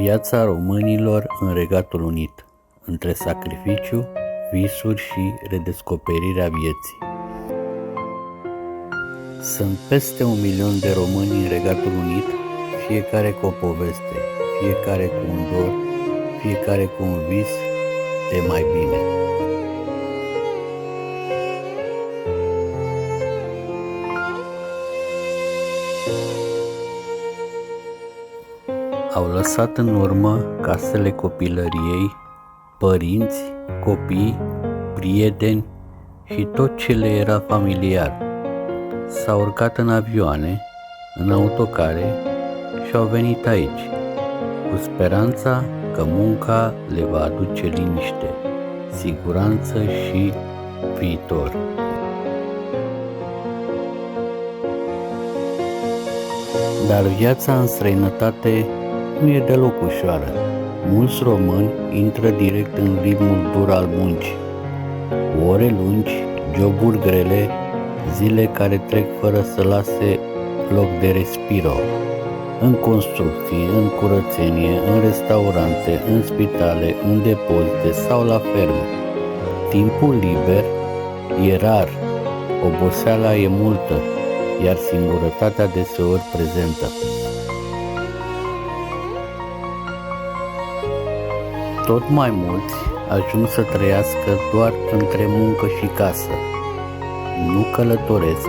Viața românilor în Regatul Unit, între sacrificiu, visuri și redescoperirea vieții. Sunt peste 1 milion de români în Regatul Unit, fiecare cu o poveste, fiecare cu un dor, fiecare cu un vis de mai bine. Au lăsat în urmă casele copilăriei, părinți, copii, prieteni și tot ce le era familiar. S-au urcat în avioane, în autocare și au venit aici, cu speranța că munca le va aduce liniște, siguranță și viitor. Dar viața în străinătate nu e deloc ușoară. Mulți români intră direct în ritmul dur al muncii. Ore lungi, joburi grele, zile care trec fără să lase loc de respiro. În construcții, în curățenie, în restaurante, în spitale, în depozite sau la ferme. Timpul liber e rar, oboseala e multă, iar singurătatea deseori prezentă. Tot mai mulți ajung să trăiască doar între muncă și casă. Nu călătoresc,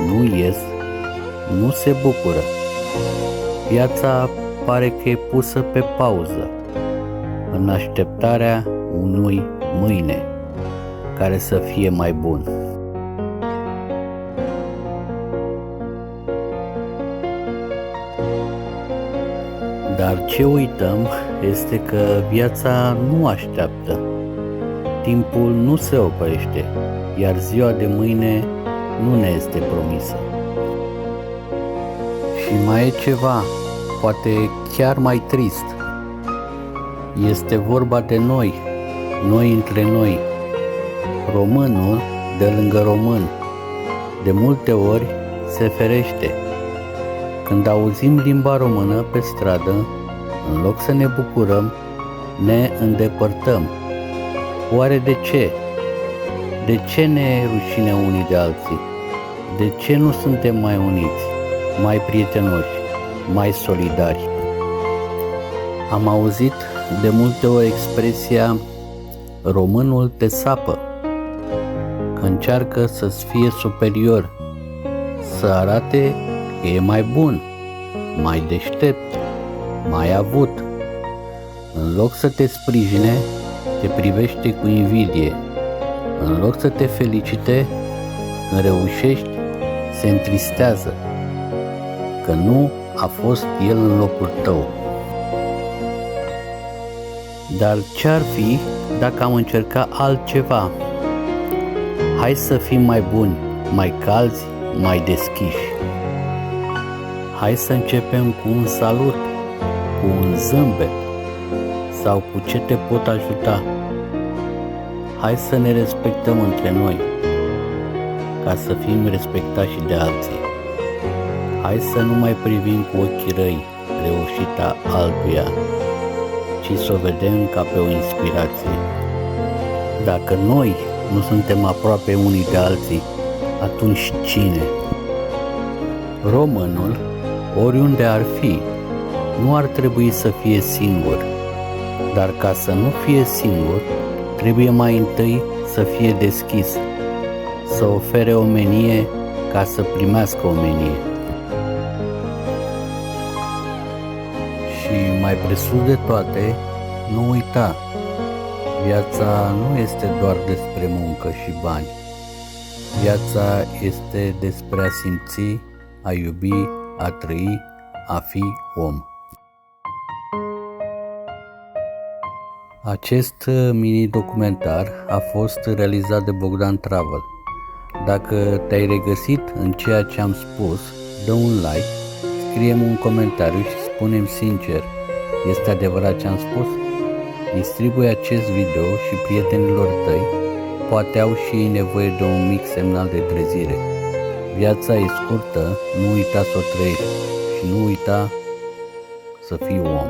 nu ies, nu se bucură. Viața pare că e pusă pe pauză, în așteptarea unui mâine care să fie mai bun. Dar ce uităm este că viața nu așteaptă. Timpul nu se oprește, iar ziua de mâine nu ne este promisă. Și mai e ceva, poate chiar mai trist. Este vorba de noi, noi între noi. Românul de lângă român, de multe ori se ferește. Când auzim limba română pe stradă, în loc să ne bucurăm, ne îndepărtăm. Oare de ce? De ce ne e rușine unii de alții? De ce nu suntem mai uniți, mai prietenoși, mai solidari? Am auzit de multe ori expresia românul te sapă, că încearcă să-ți fie superior, să arate că e mai bun, mai deștept, mai avut. În loc să te sprijine, te privește cu invidie. În loc să te felicite, când reușești, se întristează că nu a fost el în locul tău. Dar ce-ar fi dacă am încercat altceva? Hai să fim mai buni, mai calzi, mai deschiși. Hai să începem cu un salut, cu un zâmbet sau cu ce te pot ajuta. Hai să ne respectăm între noi, ca să fim respectați și de alții. Hai să nu mai privim cu ochii răi reușita altuia, ci să o vedem ca pe o inspirație. Dacă noi nu suntem aproape unii de alții, atunci cine? Românul, oriunde ar fi, nu ar trebui să fie singur, dar ca să nu fie singur, trebuie mai întâi să fie deschis, să ofere omenie ca să primească omenie. Și mai presus de toate, nu uita, viața nu este doar despre muncă și bani. Viața este despre a simți, a iubi, a trăi, a fi om. Acest mini-documentar a fost realizat de Bogdan Travel. Dacă te-ai regăsit în ceea ce am spus, dă un like, scrie-mi un comentariu și spune-mi sincer, este adevărat ce am spus? Distribuie acest video și prietenilor tăi, poate au și ei nevoie de un mic semnal de trezire. Viața e scurtă, nu uita să o trăiești și nu uita să fii om.